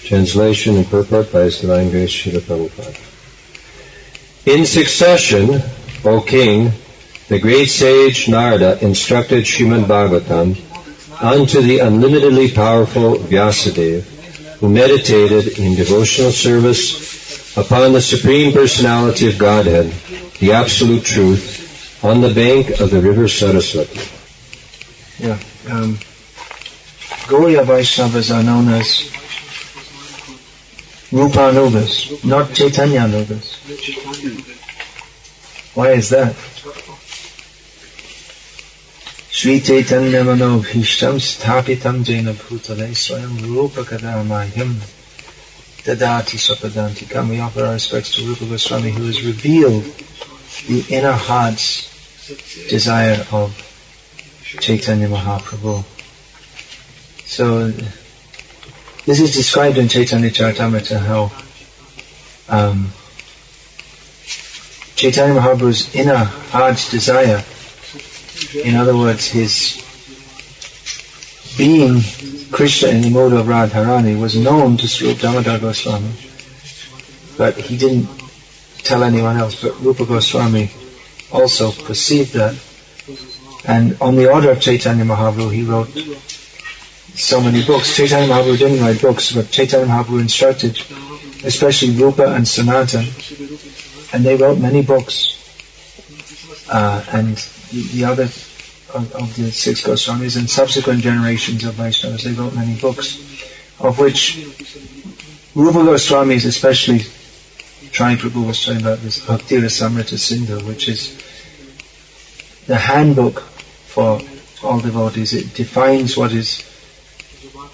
Translation and purport by His Divine Grace Srila Prabhupada. In succession, O King, the great sage Narada instructed Srimad Bhagavatam unto the unlimitedly powerful Vyasadeva, who meditated in devotional service upon the Supreme Personality of Godhead, the Absolute Truth, on the bank of the river Saraswati. Yeah, Gaudiya Vaishnavas are known as Rupanugas, not Chaitanyanugas. Why is that? Sri Chaitanya Manobhishtam Sthapitam Jena Bhutale Swayam Rupa Kadamayam Dadati Swapadantikam. We offer our respects to Rupa Goswami, who has revealed the inner heart's desire of Chaitanya Mahaprabhu. So, this is described in Chaitanya Charitamrita how Chaitanya Mahaprabhu's inner heart's desire, in other words, his being Krishna in the mode of Radharani, was known to Sri Damodar Goswami, but he didn't tell anyone else. But Rupa Goswami also perceived that, and on the order of Chaitanya Mahaprabhu, he wrote so many books. Chaitanya Mahaprabhu didn't write books, but Chaitanya Mahaprabhu instructed, especially Rupa and Sanatan, and they wrote many books. And the other of the 6 Goswamis and subsequent generations of Vaishnavas, they wrote many books, of which Rupa Goswami is especially. Trai Prabhu was talking about this Bhakti Rasamrita Sindhu, which is the handbook for all devotees. It defines what is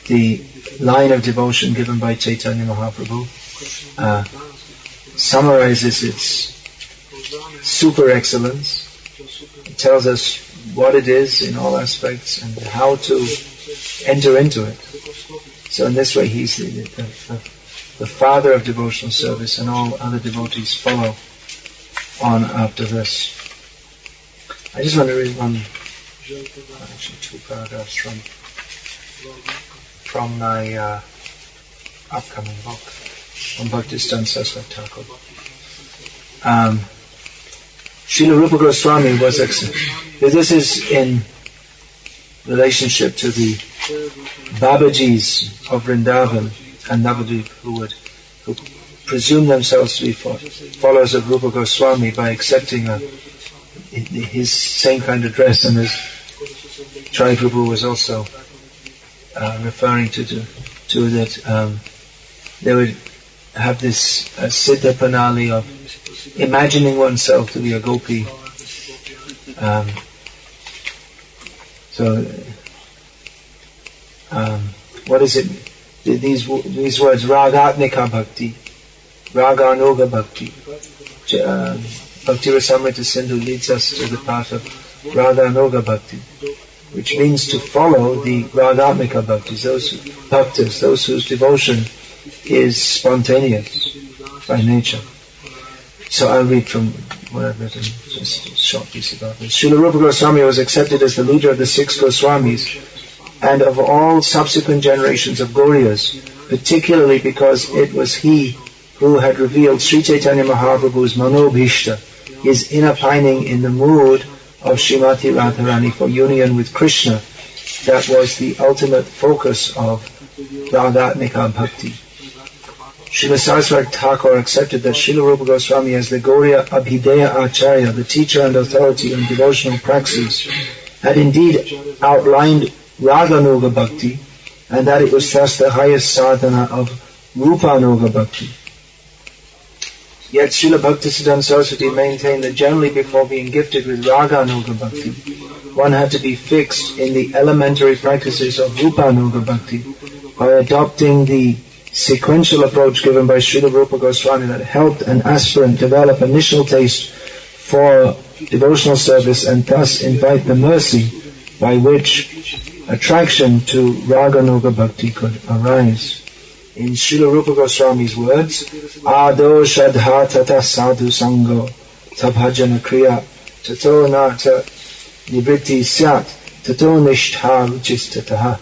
the line of devotion given by Chaitanya Mahaprabhu, summarizes its super excellence. It tells us what it is in all aspects and how to enter into it. So in this way he's the father of devotional service, and all other devotees follow on after this. I just want to read actually 2 paragraphs from my upcoming book on Bhaktistan Saraswati Thakur. Srila Rupa Goswami was this is in relationship to the Babajis of Vrindavan and Navadvip, who presume themselves to be followers of Rupa Goswami by accepting his same kind of dress, and as Trai Prabhu was also referring to that, they would have this Siddha Pranali of imagining oneself to be a gopi. What is it? These words, Ragatnika Bhakti, Raganuga Bhakti. Bhakti Rasamrita Sindhu leads us to the path of Raganuga Bhakti, which means to follow the Ragatnika Bhaktis, those whose devotion is spontaneous by nature. So I'll read from what I've written, just a short piece about this. Srila Rupa Goswami was accepted as the leader of the 6 Goswamis and of all subsequent generations of Gauriyas, particularly because it was he who had revealed Sri Chaitanya Mahaprabhu's Manobhishta, his inner pining in the mood of Srimati Radharani for union with Krishna, that was the ultimate focus of Ragatnika Bhakti. Srila Saraswati Thakur accepted that Srila Rupa Goswami as the Gauriya Abhideya Acharya, the teacher and authority on devotional praxis, had indeed outlined Raganuga Bhakti, and that it was thus the highest sadhana of Rupanuga Bhakti. Yet Srila Bhaktisiddhanta Saraswati maintained that generally before being gifted with Raganuga Bhakti, one had to be fixed in the elementary practices of Rupanuga Bhakti by adopting the sequential approach given by Srila Rupa Goswami that helped an aspirant develop initial taste for devotional service and thus invite the mercy by which attraction to Raganuga Bhakti could arise. In Srila Rupa Goswami's words, Ado Shadha Tata Sadhu Sango Tabhajana Kriya Tato Nata Nibritti Syat Tato Nishtha Ruchistataha.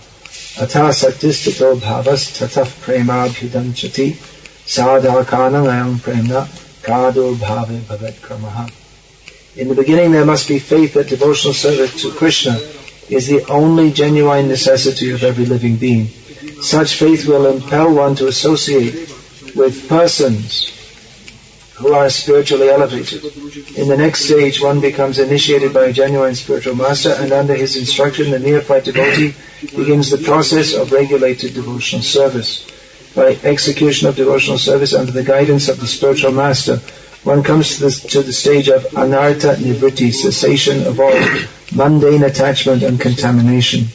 Atha saktistito bhavas tataf premabhyudanchati sadhakanam ayam premna kado bhave bhavet kramaha. In the beginning there must be faith that devotional service to Krishna is the only genuine necessity of every living being. Such faith will impel one to associate with persons who are spiritually elevated. In the next stage, one becomes initiated by a genuine spiritual master, and under his instruction, the neophyte devotee begins the process of regulated devotional service. By execution of devotional service under the guidance of the spiritual master, one comes to the stage of anartha nivritti, cessation of all mundane attachment and contamination.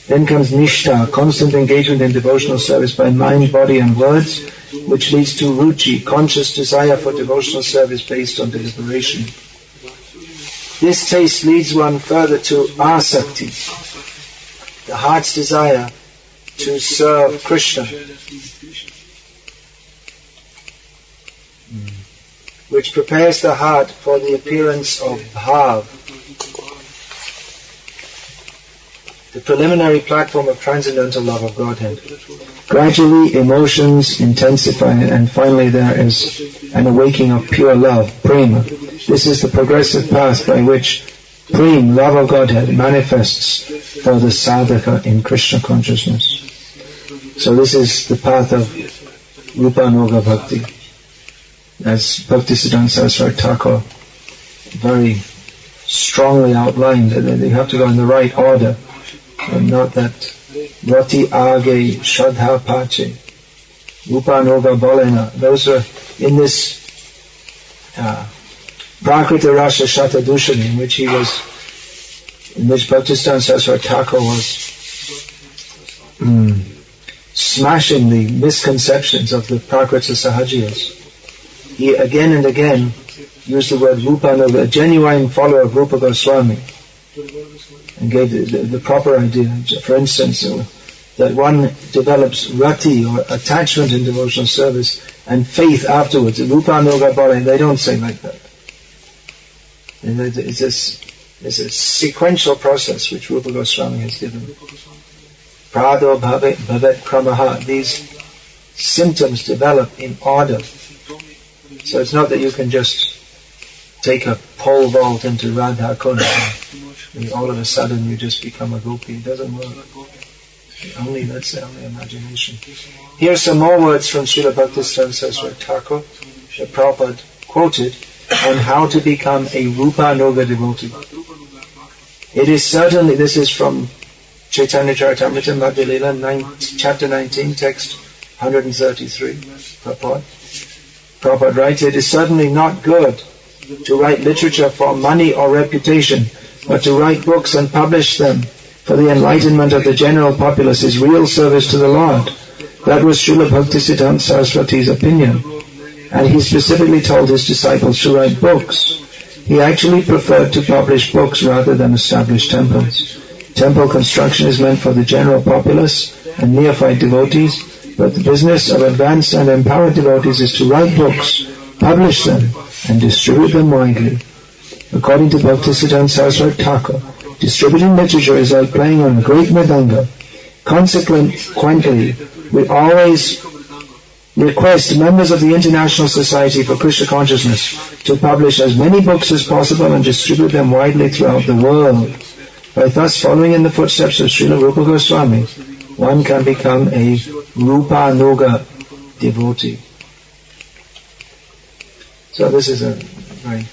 Then comes nishtha, constant engagement in devotional service by mind, body and words, which leads to ruchi, conscious desire for devotional service based on deliberation. This taste leads one further to asakti, the heart's desire to serve Krishna, which prepares the heart for the appearance of bhav, the preliminary platform of transcendental love of Godhead. Gradually emotions intensify, and finally there is an awakening of pure love, prema. This is the progressive path by which prem, love of Godhead, manifests for the sadhaka in Krishna consciousness. So this is the path of Rupa-nuga Bhakti, as Bhaktisiddhanta Saraswati Thakur very strongly outlined, that you have to go in the right order, and not that Rati Age Shraddha Pache, Rupa-nuga Bolena. Those are in this Prakrita Rasa Shatadushani, in which Bhaktisiddhanta Saraswati Thakur was smashing the misconceptions of the Prakrita Sahajiyas. He again and again used the word Rupa-nuga, a genuine follower of Rupa Gosvami, and gave the proper idea. For instance, that one develops rati, or attachment in devotional service, and faith afterwards. Rupa-nuga Bole, they don't say like that. And it's a sequential process which Rupa Goswami has given. Prado bhavet kramaha. These symptoms develop in order. So it's not that you can just take a pole vault into Radha Kund and all of a sudden you just become a gopi. It doesn't work. That's the only imagination. Here are some more words from Srila Bhaktisiddhanta Saraswati Thakur that Prabhupada quoted on how to become a Rupa-nuga devotee. It is certainly, this is from Chaitanya Charitamrita, Madhya Lila, chapter 19, text 133, Prabhupada writes, it is certainly not good to write literature for money or reputation, but to write books and publish them for the enlightenment of the general populace is real service to the Lord. That was Srila Bhaktisiddhanta Saraswati's opinion, and he specifically told his disciples to write books. He actually preferred to publish books rather than establish temples. Temple construction is meant for the general populace and neophyte devotees, but the business of advanced and empowered devotees is to write books, publish them, and distribute them widely. According to Bhaktisiddhanta Saraswati Thakur, distributing literature is like playing on a great mridanga. Consequently, we always request members of the International Society for Krishna Consciousness to publish as many books as possible and distribute them widely throughout the world. By thus following in the footsteps of Srila Rupa Goswami, one can become a Rupa-nuga devotee. So this is a very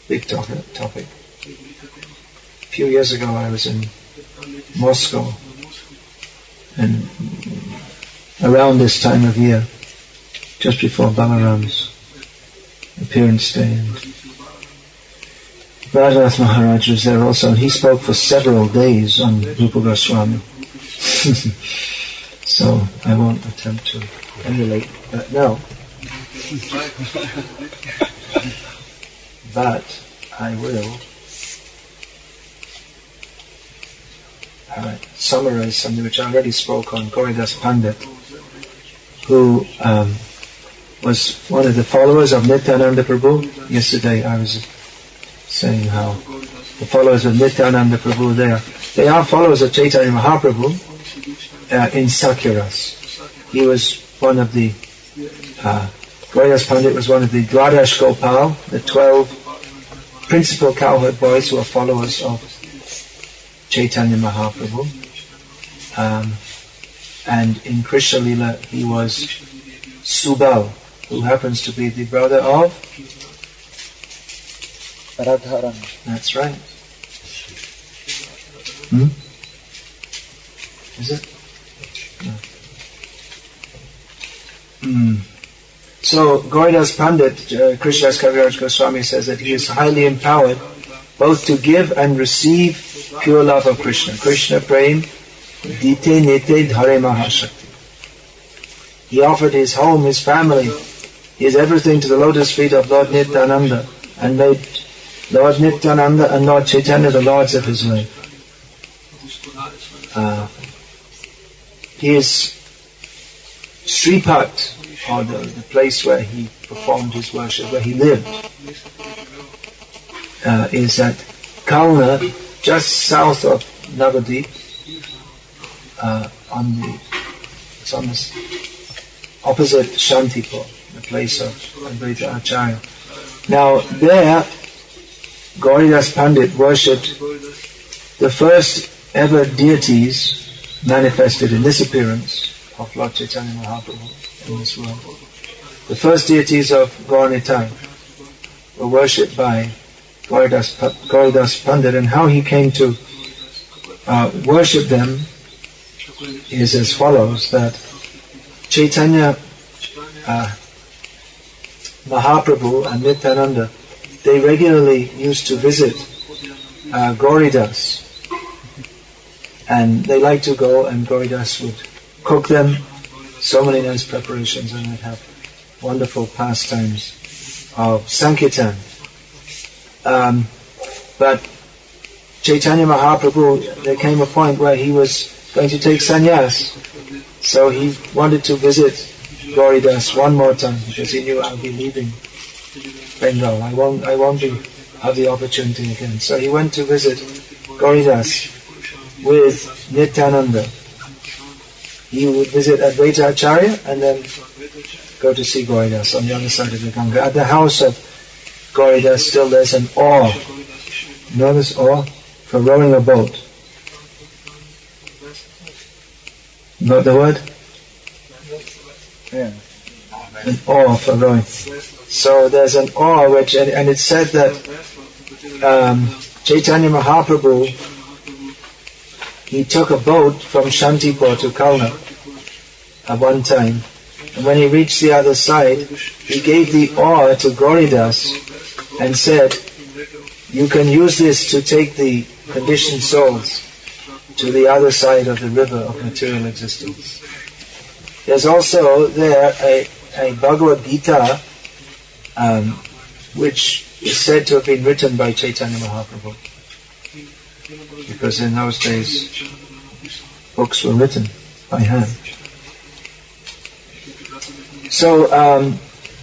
big topic. A few years ago I was in Moscow, and around this time of year, just before Balaram's appearance day, and Radhanath Maharaj was there also, and he spoke for several days on Rupa Goswami. So I won't attempt to emulate that now. But I will summarize something which I already spoke on. Gauridasa Pandit, who was one of the followers of Nityananda Prabhu. Yesterday I was saying how the followers of Nityananda Prabhu, they are followers of Chaitanya Mahaprabhu, in Sakyaras. He was one of the Gauridasa Pandit was one of the Dwadash Gopal, the 12 principal cowherd boys who are followers of Chaitanya Mahaprabhu. And in Krishna Lila he was Subal, who happens to be the brother of Radharani. That's right. Is it? No. So Gauridasa Pandit, Krishnadas Kaviraj Goswami says that he is highly empowered both to give and receive pure love of Krishna. Krishna Prem Dite Nite Dhare Mahashakti. He offered his home, his family, his everything to the lotus feet of Lord Nityananda and made Lord Nityananda and Lord Chaitanya the lords of his life. His Sripat, or the place where he performed his worship, where he lived, is at Kauna, just south of Navadip, it's on the opposite Shantipur, the place of Advaita Acharya. Now there, Gauridasa Pandit worshipped the first ever deities manifested in this appearance of Lord Chaitanya Mahaprabhu in this world. The first deities of Gauranitai were worshipped by Gauridasa Pandit, and how he came to worship them is as follows, that Chaitanya Mahaprabhu and Nityananda, they regularly used to visit Gauridas, and they liked to go, and Gauridas would cook them so many nice preparations, and they'd have wonderful pastimes of Sankirtan. But Chaitanya Mahaprabhu, there came a point where he was going to take sannyas, so he wanted to visit Gauridas one more time, because he knew I'll be leaving Bengal. I won't have the opportunity again. So he went to visit Gauridas with Nityananda. He would visit Advaita Acharya and then go to see Gauridas on the other side of the Ganga. At the house of Gauridas still there's an oar. You know this oar? For rowing a boat. You got the word? Yeah. An oar for rowing. So there's an oar which, and it's said that Chaitanya Mahaprabhu, he took a boat from Shantipur to Kauna at one time, and when he reached the other side, he gave the oar to Gauridas and said, you can use this to take the conditioned souls to the other side of the river of material existence. There's also there a Bhagavad-gita which is said to have been written by Chaitanya Mahaprabhu, because in those days books were written by hand. So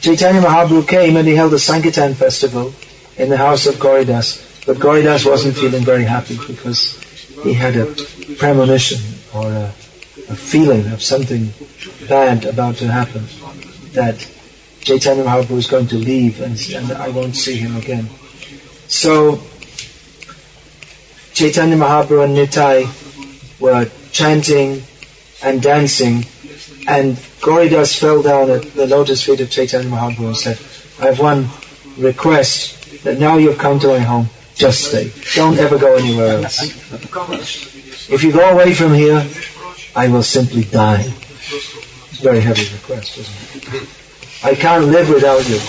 Chaitanya Mahaprabhu came and he held a Sankirtan festival in the house of Gauridas, but Gauridas wasn't feeling very happy because he had a premonition or a feeling of something bad about to happen, that Chaitanya Mahaprabhu was going to leave and I won't see him again. So Chaitanya Mahaprabhu and Nitai were chanting and dancing, and Gauridas fell down at the lotus feet of Chaitanya Mahaprabhu and said, I have one request, that now you've come to my home, just stay. Don't ever go anywhere else. If you go away from here, I will simply die. It's a very heavy request, isn't it? I can't live without you.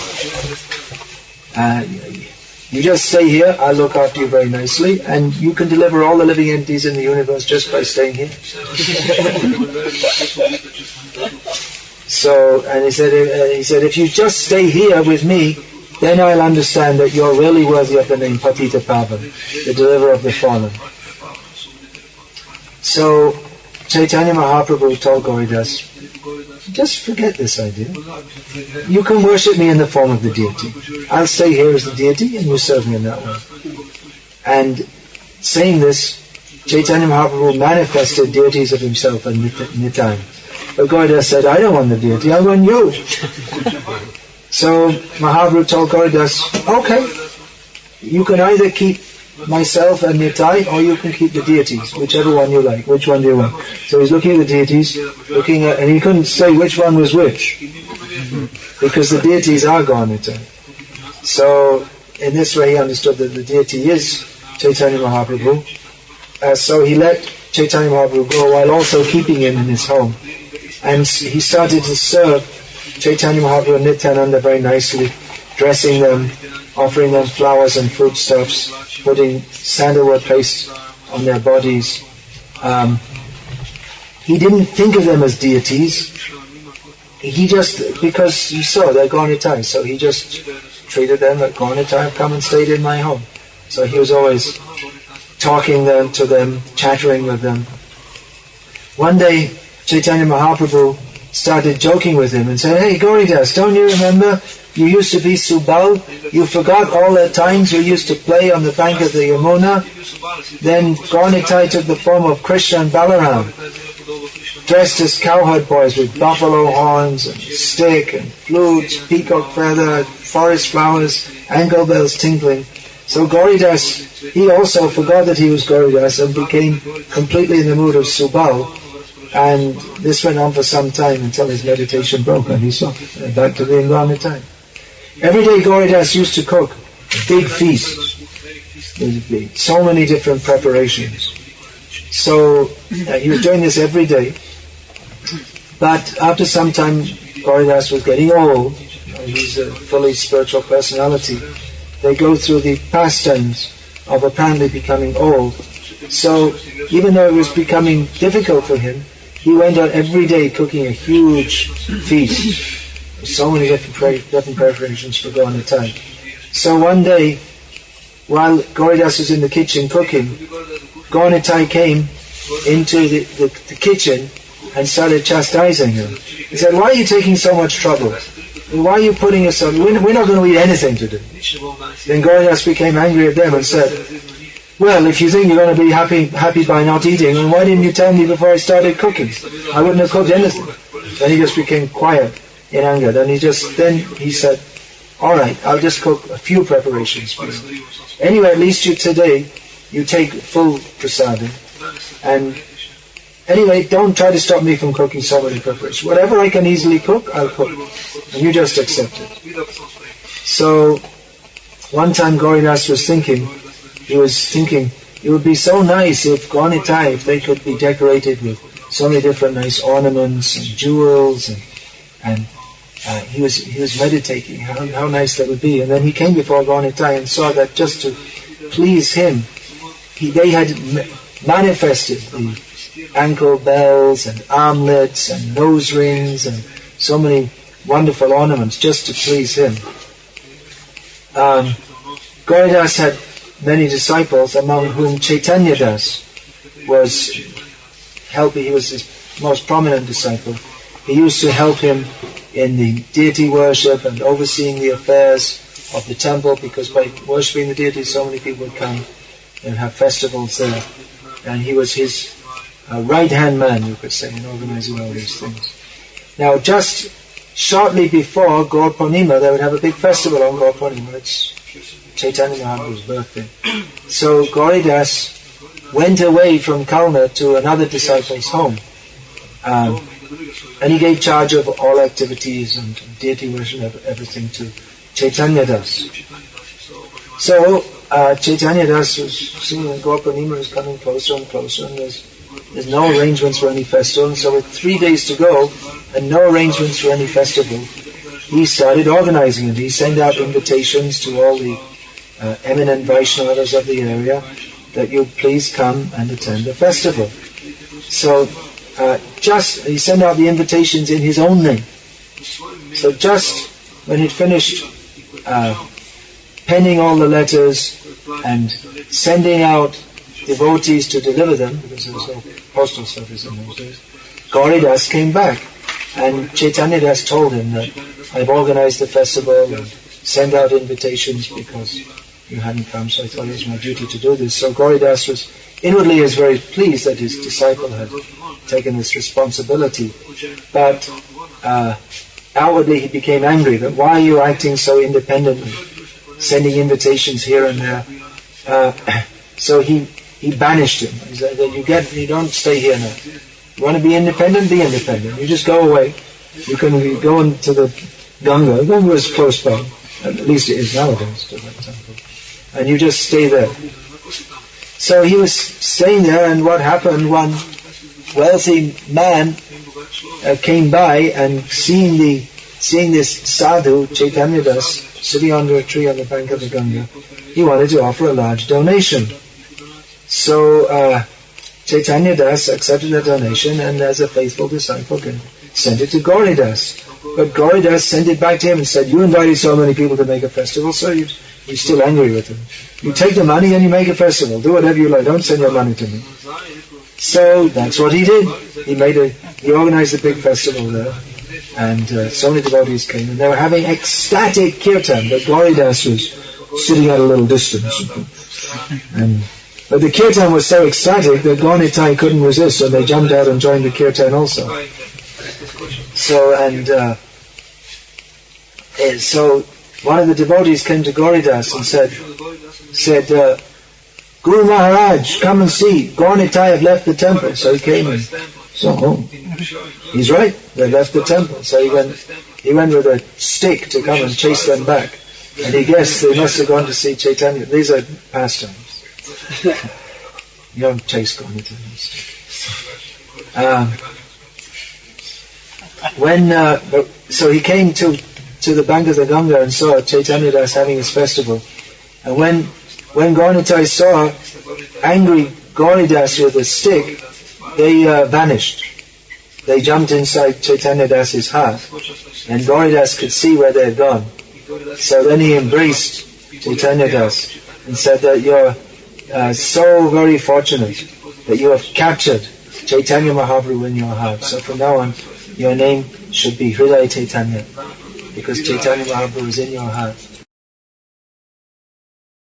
You just stay here, I'll look after you very nicely, and you can deliver all the living entities in the universe just by staying here. So, and he said, if you just stay here with me, then I'll understand that you're really worthy of the name Patita Pavan, the deliverer of the fallen. So Chaitanya Mahaprabhu told Gauridas, just forget this idea. You can worship me in the form of the deity. I'll stay here as the deity and you serve me in that way. And saying this, Chaitanya Mahaprabhu manifested deities of himself at Nitai. But Gauridasa said, I don't want the deity, I want you. So Mahaprabhu told Gauridasa, okay, you can either keep myself and Nitai, or you can keep the deities, whichever one you like. Which one do you want? So he's looking at the deities, and he couldn't say which one was which, because the deities are gone Nitai. So in this way he understood that the deity is Chaitanya Mahaprabhu. So he let Chaitanya Mahaprabhu go while also keeping him in his home. And he started to serve Chaitanya Mahaprabhu and Nityananda very nicely, dressing them, offering them flowers and foodstuffs, putting sandalwood paste on their bodies. He didn't think of them as deities. He just, because he saw they're Gaunitai, so he just treated them like Gaunitai, come and stayed in my home. So he was always talking to them, chattering with them. One day, Chaitanya Mahaprabhu started joking with him and said, hey Gauridasa, don't you remember? You used to be Subal. You forgot all the times you used to play on the bank of the Yamuna. Then Gaunitai took the form of Krishna and Balaram, dressed as cowherd boys with buffalo horns and stick and flutes, peacock feather, forest flowers, ankle bells tinkling. So Gauridasa, he also forgot that he was Gauridasa and became completely in the mood of Subal. And this went on for some time until his meditation broke and he saw back to being Gaunitai. Every day Gauridasa used to cook a big feast. So many different preparations. So he was doing this every day. But after some time Gauridasa was getting old. He's a fully spiritual personality. They go through the pastimes of apparently becoming old. So even though it was becoming difficult for him, he went on every day cooking a huge feast. So many different preparations for Gaunitai. So one day, while Gauridasa was in the kitchen cooking, Gaunitai came into the kitchen and started chastising him. He said, why are you taking so much trouble? Why are you putting yourself... We're not going to eat anything today. Then Gauridasa became angry at them and said, well, if you think you're going to be happy by not eating, then why didn't you tell me before I started cooking? I wouldn't have cooked anything. Then he just became quiet in anger. Then he said, all right, I'll just cook a few preparations for you. Anyway, at least today, you take full prasadam. And anyway, don't try to stop me from cooking so many preparations. Whatever I can easily cook, I'll cook. And you just accept it. So, one time Gauridasa was thinking, it would be so nice if Gaunitai, if they could be decorated with so many different nice ornaments and jewels, and he was meditating how nice that would be. And then he came before Gaunitai and saw that just to please him, they had manifested the ankle bells and armlets and nose rings and so many wonderful ornaments just to please him. Gauridasa had many disciples, among whom Chaitanya Das was helping. He was his most prominent disciple. He used to help him in the deity worship and overseeing the affairs of the temple, because by worshipping the deity so many people would come and have festivals there. And he was his right-hand man, you could say, in organizing all these things. Now, just shortly before Gaur Purnima, they would have a big festival on Gaur Purnima. It's Chaitanya Mahaprabhu's birthday. So Gauridasa went away from Kalna to another disciple's home. And he gave charge of all activities and deity worship, everything to Chaitanya Das. So Chaitanya Das was seeing that Gaur Purnima is coming closer and closer, and there's no arrangements for any festival. And so with 3 days to go and no arrangements for any festival, he started organizing it. He sent out invitations to all the eminent Vaishnavas of the area that you'd please come and attend the festival. So he sent out the invitations in his own name. So just when he'd finished penning all the letters and sending out devotees to deliver them, because there was no postal service in those days, Gauridasa came back, and Chaitanya Das told him that I've organized the festival and sent out invitations because You hadn't come, so I thought it was my duty to do this. So Gauridasa was inwardly very pleased that his disciple had taken this responsibility, but outwardly he became angry. That why are you acting so independently, sending invitations here and there? So he banished him. He said that you don't stay here now. You want to be independent? Be independent. You just go away. You can go into the Ganga. Ganga is close by. At least it is nowadays to that temple. And you just stay there. So he was staying there, and what happened? One wealthy man came by and seeing this sadhu Chaitanya Das sitting under a tree on the bank of the Ganga, he wanted to offer a large donation. So Chaitanya Das accepted the donation, and as a faithful disciple sent it to Gauridas. But Gauridas sent it back to him and said, you invited so many people to make a festival, so you're still angry with him. You take the money and you make a festival. Do whatever you like. Don't send your money to me. So that's what he did. He organized a big festival there, and so many devotees came, and they were having ecstatic kirtan, but Gauridas was sitting at a little distance. But the kirtan was so ecstatic that Gaunitai couldn't resist, so they jumped out and joined the kirtan also. So one of the devotees came to Gauridas and said, Guru Maharaj, come and see, Gaunitai have left the temple. So he came and saw, he's right, they left the temple. So he went with a stick to come and chase them back. And he guessed they must have gone to see Chaitanya. These are pastimes. You don't chase Gaunitai. So he came to the bank of the Ganga and saw Chaitanya Das having his festival. And when Gaunitai saw angry Gauridas with a stick, they vanished. They jumped inside Chaitanya Das's heart, and Gauridas could see where they had gone. So then he embraced Chaitanya Das and said that you're so very fortunate that you have captured Chaitanya Mahaprabhu in your heart. So from now on, your name should be Hridaya Chaitanya, because Chaitanya Mahaprabhu is in your heart.